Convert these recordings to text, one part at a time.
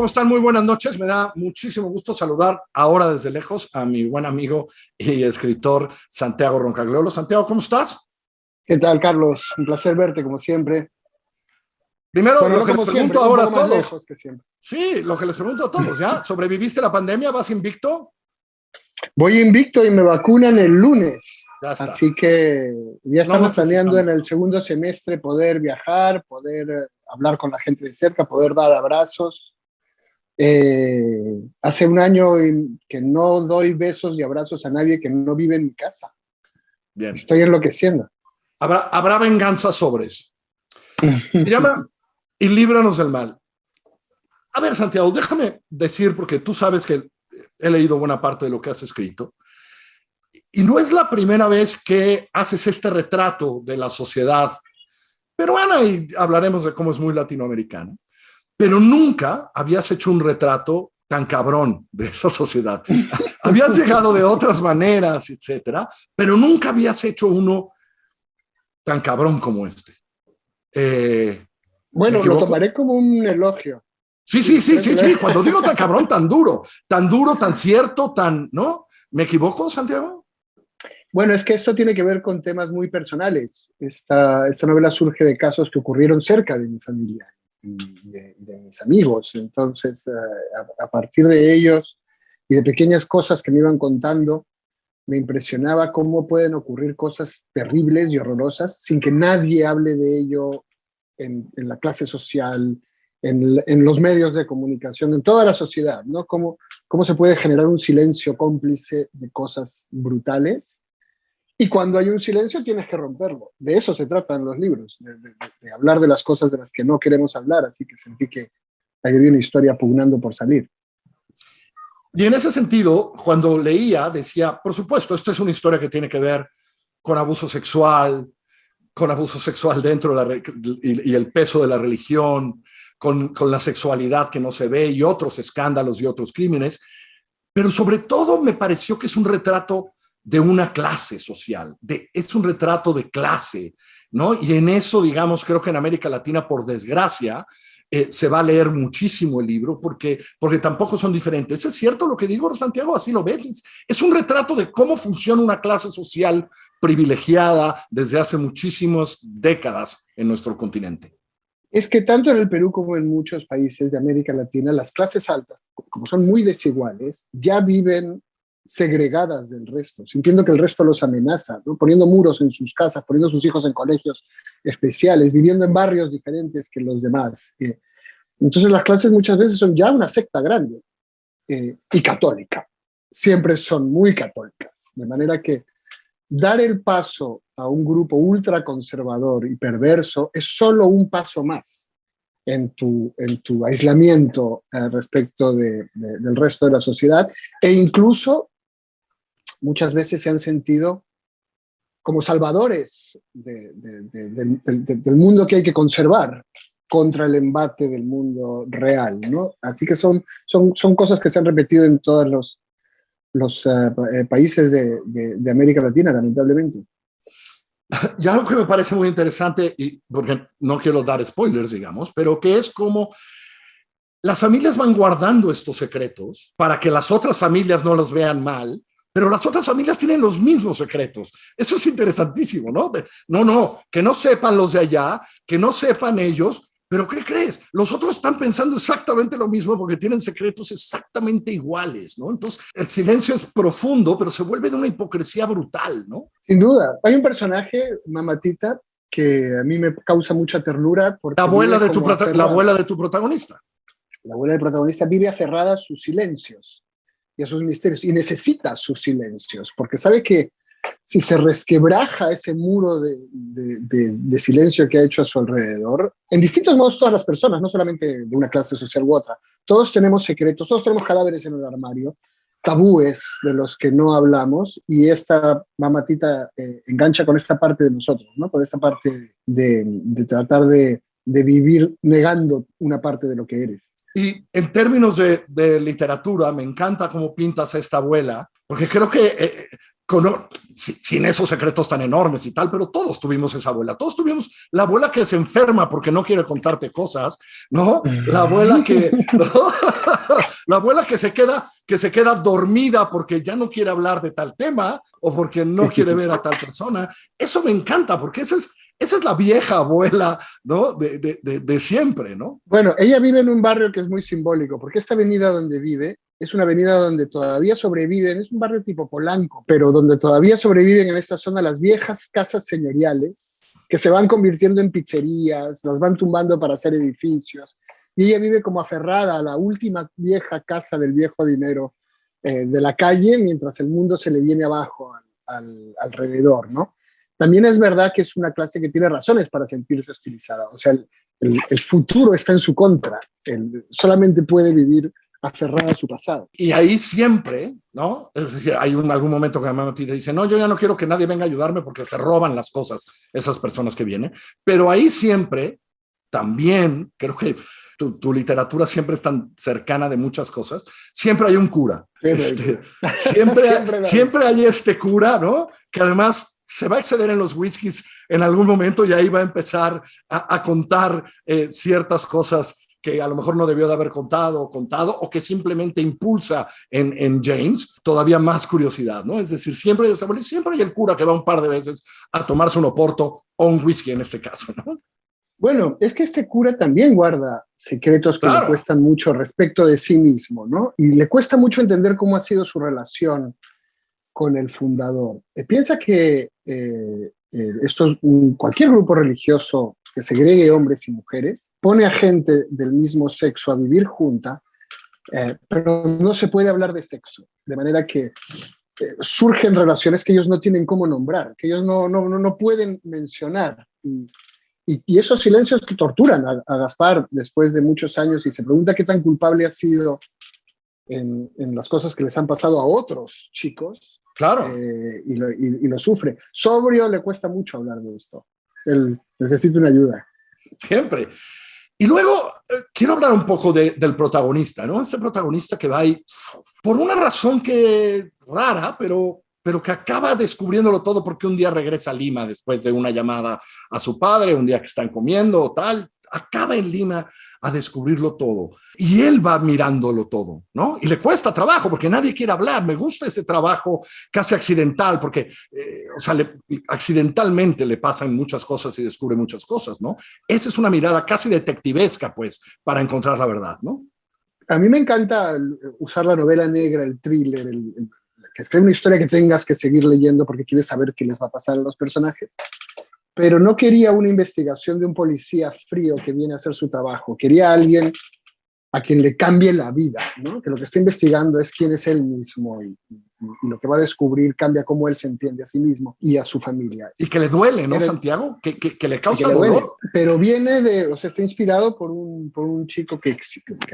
¿Cómo están? Muy buenas noches. Me da muchísimo gusto saludar ahora desde lejos a mi buen amigo y escritor Santiago Roncagliolo. Santiago, ¿cómo estás? ¿Qué tal, Carlos? Un placer verte, como siempre. Primero, Bueno, lo no que les como pregunto siempre, un ahora a poco más todos. lejos que siempre. Sí, lo que les pregunto a todos, ¿ya? ¿Sobreviviste la pandemia? ¿Vas invicto? Voy invicto y me vacunan el lunes. Ya está. Así que ya No estamos planeando necesitamos en el más. segundo semestre poder viajar, poder hablar con la gente de cerca, poder dar abrazos. Hace un año que no doy besos y abrazos a nadie que no vive en mi casa. Bien. Estoy enloqueciendo. Habrá venganza sobre eso. Se llama Y líbranos del mal. A ver, Santiago, déjame decir, porque tú sabes que he leído buena parte de lo que has escrito, y no es la primera vez que haces este retrato de la sociedad peruana, y hablaremos de cómo es muy latinoamericana, pero nunca habías hecho un retrato tan cabrón de esa sociedad. Habías llegado de otras maneras, etcétera, pero nunca habías hecho uno tan cabrón como este. ¿Me Bueno, lo equivoco? tomaré como un elogio. Sí, sí, Sí, sí, creo que sí, sí. Cuando digo tan cabrón, tan duro, tan cierto, tan, ¿no? ¿Me equivoco, Santiago? Bueno, es que esto tiene que ver con temas muy personales. Esta novela surge de casos que ocurrieron cerca de mi familia y de mis amigos. Entonces, a partir de ellos y de pequeñas cosas que me iban contando, me impresionaba cómo pueden ocurrir cosas terribles y horrorosas sin que nadie hable de ello en la clase social, en los medios de comunicación, en toda la sociedad, ¿no? Cómo se puede generar un silencio cómplice de cosas brutales. Y cuando hay un silencio tienes que romperlo. De eso se tratan los libros, de hablar de las cosas de las que no queremos hablar. Así que sentí que ahí había una historia pugnando por salir. Y en ese sentido, cuando leía, decía, por supuesto, esta es una historia que tiene que ver con con abuso sexual dentro de y el peso de la religión, con la sexualidad que no se ve y otros escándalos y otros crímenes, pero sobre todo me pareció que es un retrato de una clase social, es un retrato de clase, ¿no? Y en eso, digamos, creo que en América Latina, por desgracia, se va a leer muchísimo el libro porque tampoco son diferentes. ¿Es cierto lo que digo, Santiago? ¿Así lo ves? Es un retrato de cómo funciona una clase social privilegiada desde hace muchísimas décadas en nuestro continente. Es que tanto en el Perú como en muchos países de América Latina, las clases altas, como son muy desiguales, ya viven segregadas del resto, sintiendo que el resto los amenaza, ¿no? Poniendo muros en sus casas, poniendo a sus hijos en colegios especiales, viviendo en barrios diferentes que los demás. Entonces las clases muchas veces son ya una secta grande y católica. Siempre son muy católicas, de manera que dar el paso a un grupo ultraconservador y perverso es solo un paso más en tu aislamiento respecto del resto de la sociedad, e incluso muchas veces se han sentido como salvadores del mundo que hay que conservar contra el embate del mundo real, ¿no? Así que son cosas que se han repetido en todos los países de América Latina, lamentablemente. Y algo que me parece muy interesante, y porque no quiero dar spoilers, digamos, pero que es como las familias van guardando estos secretos para que las otras familias no los vean mal, pero las otras familias tienen los mismos secretos. Eso es interesantísimo, ¿no? No, que no sepan los de allá, que no sepan ellos, pero ¿qué crees? Los otros están pensando exactamente lo mismo porque tienen secretos exactamente iguales, ¿no? Entonces, el silencio es profundo, pero se vuelve de una hipocresía brutal, ¿no? Sin duda. Hay un personaje, Mamatita, que a mí me causa mucha ternura porque vive como La aferrada. abuela de tu protagonista. La abuela del protagonista vive aferrada a sus silencios y a sus misterios y necesita sus silencios porque sabe que si se resquebraja ese muro de silencio que ha hecho a su alrededor, en distintos modos todas las personas, no solamente de una clase social u otra, todos tenemos secretos, todos tenemos cadáveres en el armario, tabúes de los que no hablamos, y esta Mamatita engancha con esta parte de nosotros, ¿no? Con esta parte de tratar de vivir negando una parte de lo que eres. Y en términos de literatura, me encanta cómo pintas a esta abuela, porque creo que sin esos secretos tan enormes y tal, pero todos tuvimos esa abuela. Todos tuvimos la abuela que se enferma porque no quiere contarte cosas, ¿no? La abuela que, ¿no? La abuela que se queda dormida porque ya no quiere hablar de tal tema o porque no quiere ver a tal persona. Eso me encanta porque esa es la vieja abuela, ¿no? De siempre, ¿no? Bueno, ella vive en un barrio que es muy simbólico, porque esta avenida donde vive es una avenida donde todavía sobreviven, es un barrio tipo Polanco, pero donde todavía sobreviven en esta zona las viejas casas señoriales que se van convirtiendo en pizzerías, las van tumbando para hacer edificios, y ella vive como aferrada a la última vieja casa del viejo dinero de la calle, mientras el mundo se le viene abajo alrededor, ¿no? También es verdad que es una clase que tiene razones para sentirse hostilizada, o sea, el futuro está en su contra, solamente puede vivir aferrada a su pasado. Y ahí siempre, ¿no? Es decir, hay algún momento que mamá te dice, no, yo ya no quiero que nadie venga a ayudarme porque se roban las cosas esas personas que vienen, pero ahí siempre, también, creo que tu literatura siempre es tan cercana de muchas cosas, siempre hay un cura. Siempre hay este cura, ¿no? Que además se va a exceder en los whiskies en algún momento y ahí va a empezar a contar ciertas cosas que a lo mejor no debió de haber contado o que simplemente impulsa en James todavía más curiosidad, ¿no? Es decir, siempre hay el cura que va un par de veces a tomarse un oporto o un whisky en este caso, ¿no? Bueno, es que este cura también guarda secretos que le cuestan mucho respecto de sí mismo, ¿no? Y le cuesta mucho entender cómo ha sido su relación con el fundador. Piensa que cualquier grupo religioso que segregue hombres y mujeres pone a gente del mismo sexo a vivir junta, pero no se puede hablar de sexo, de manera que surgen relaciones que ellos no tienen cómo nombrar, que ellos no pueden mencionar. Y esos silencios que torturan a Gaspar después de muchos años y se pregunta qué tan culpable ha sido en las cosas que les han pasado a otros chicos. Claro. Y lo sufre. Sobrio le cuesta mucho hablar de esto. Él necesita una ayuda. Siempre. Y luego quiero hablar un poco del protagonista, ¿no? Este protagonista que va ahí por una razón que rara, pero que acaba descubriéndolo todo porque un día regresa a Lima después de una llamada a su padre, un día que están comiendo o tal, acaba en Lima a descubrirlo todo. Y él va mirándolo todo, ¿no? Y le cuesta trabajo porque nadie quiere hablar. Me gusta ese trabajo casi accidental porque, accidentalmente le pasan muchas cosas y descubre muchas cosas, ¿no? Esa es una mirada casi detectivesca, pues, para encontrar la verdad, ¿no? A mí me encanta usar la novela negra, el thriller, que escribe una historia que tengas que seguir leyendo porque quieres saber qué les va a pasar a los personajes. Pero no quería una investigación de un policía frío que viene a hacer su trabajo. Quería a alguien a quien le cambie la vida, ¿no? Que lo que está investigando es quién es él mismo y lo que va a descubrir cambia cómo él se entiende a sí mismo y a su familia. Y que le duele, ¿no, Santiago? Que le causa dolor. Duele, pero viene está inspirado por un chico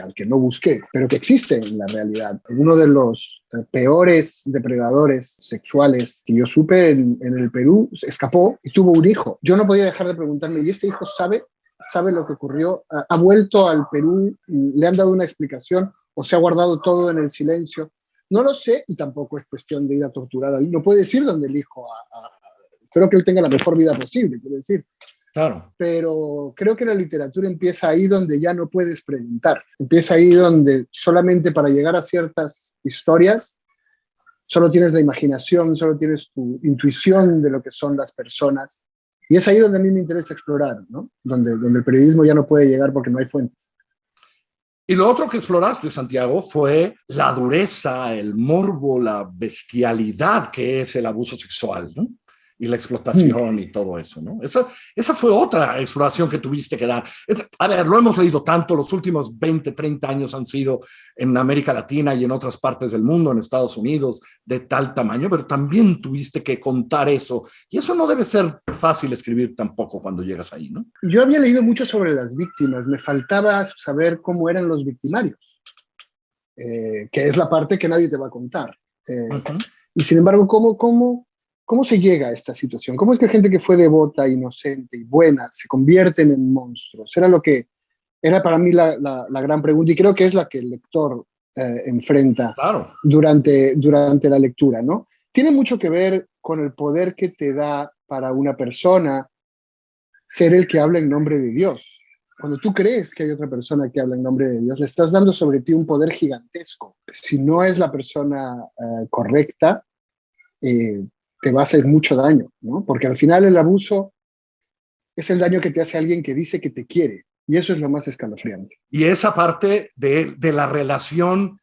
al que no busqué, pero que existe en la realidad. Uno de los peores depredadores sexuales que yo supe en el Perú escapó y tuvo un hijo. Yo no podía dejar de preguntarme, ¿y este hijo sabe lo que ocurrió? ¿Ha vuelto al Perú? ¿Le han dado una explicación o se ha guardado todo en el silencio? No lo sé y tampoco es cuestión de ir a torturar al hijo. No puede decir dónde el hijo espero que él tenga la mejor vida posible, quiero decir. Claro. Pero creo que la literatura empieza ahí donde ya no puedes preguntar. Empieza ahí donde solamente para llegar a ciertas historias solo tienes la imaginación, solo tienes tu intuición de lo que son las personas. Y es ahí donde a mí me interesa explorar, ¿no? Donde el periodismo ya no puede llegar porque no hay fuentes. Y lo otro que exploraste, Santiago, fue la dureza, el morbo, la bestialidad que es el abuso sexual, ¿no? Y la explotación y todo eso, ¿no? Esa fue otra exploración que tuviste que dar. A ver, lo hemos leído tanto, los últimos 20, 30 años han sido en América Latina y en otras partes del mundo, en Estados Unidos, de tal tamaño, pero también tuviste que contar eso. Y eso no debe ser fácil escribir tampoco cuando llegas ahí, ¿no? Yo había leído mucho sobre las víctimas, me faltaba saber cómo eran los victimarios, que es la parte que nadie te va a contar. Y sin embargo, ¿cómo se llega a esta situación? ¿Cómo es que gente que fue devota, inocente y buena se convierten en monstruos? Era lo que era para mí la gran pregunta y creo que es la que el lector enfrenta durante la lectura, ¿no? tiene mucho que ver con el poder que te da para una persona ser el que habla en nombre de Dios. Cuando tú crees que hay otra persona que habla en nombre de Dios, le estás dando sobre ti un poder gigantesco. Si no es la persona correcta, te va a hacer mucho daño, ¿no? Porque al final el abuso es el daño que te hace alguien que dice que te quiere. Y eso es lo más escalofriante. Y esa parte de la relación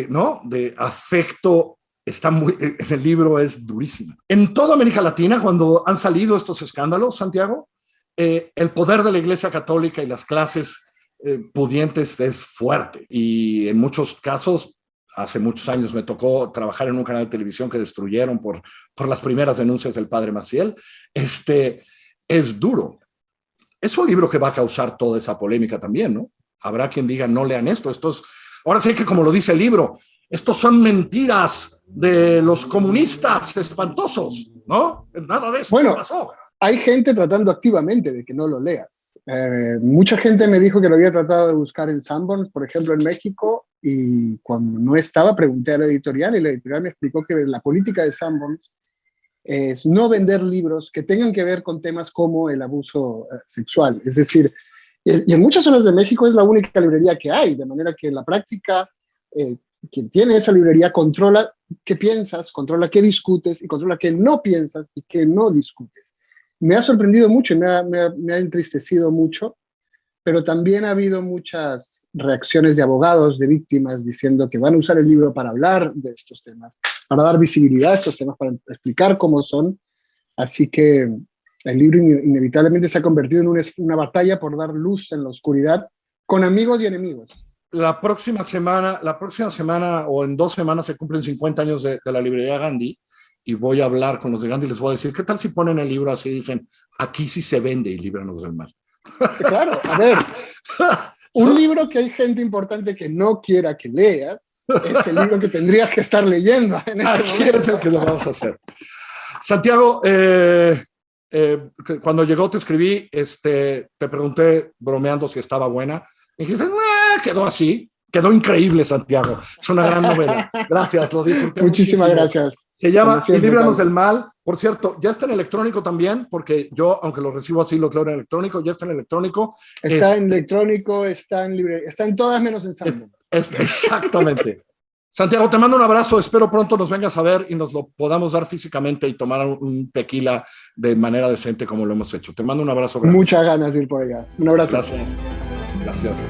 ¿no? de afecto está en el libro es durísima. En toda América Latina, cuando han salido estos escándalos, Santiago, el poder de la Iglesia Católica y las clases pudientes es fuerte. Y en muchos casos, hace muchos años me tocó trabajar en un canal de televisión que destruyeron por las primeras denuncias del padre Maciel. Es duro. Es un libro que va a causar toda esa polémica también, ¿no? Habrá quien diga, no lean esto. Ahora sí que, como lo dice el libro, estos son mentiras de los comunistas espantosos, ¿no? Nada de eso pasó. Hay gente tratando activamente de que no lo leas. Mucha gente me dijo que lo había tratado de buscar en Sanborns, por ejemplo, en México, y cuando no estaba pregunté a la editorial y la editorial me explicó que la política de Sanborns es no vender libros que tengan que ver con temas como el abuso sexual. Es decir, y en muchas zonas de México es la única librería que hay, de manera que en la práctica quien tiene esa librería controla qué piensas, controla qué discutes y controla qué no piensas y qué no discutes. Me ha sorprendido mucho y me ha entristecido mucho, pero también ha habido muchas reacciones de abogados, de víctimas, diciendo que van a usar el libro para hablar de estos temas, para dar visibilidad a estos temas, para explicar cómo son. Así que el libro inevitablemente se ha convertido en una batalla por dar luz en la oscuridad con amigos y enemigos. La próxima semana o en 2 semanas se cumplen 50 años de la librería Gandhi y voy a hablar con los de Gandhi y les voy a decir, ¿qué tal si ponen el libro así y dicen, aquí sí se vende y líbranos del mal? Claro, a ver, un libro que hay gente importante que no quiera que leas es el libro que tendrías que estar leyendo en este momento. Es el que lo vamos a hacer. Santiago, cuando llegó te escribí, te pregunté bromeando si estaba buena. Y dijiste, quedó así, quedó increíble, Santiago. Es una gran novela. Gracias, lo disfruté Muchísimas muchísimo. gracias. Se llama Y líbranos del mal. Por cierto, ya está en electrónico también, porque yo, aunque lo recibo así, lo leo en electrónico, ya está en electrónico. Está en electrónico, está en libre, está en todas menos en Sanborns. Exactamente. Santiago, te mando un abrazo, espero pronto nos vengas a ver y nos lo podamos dar físicamente y tomar un tequila de manera decente como lo hemos hecho. Te mando un abrazo grande. Muchas ganas de ir por allá. Un abrazo. Gracias.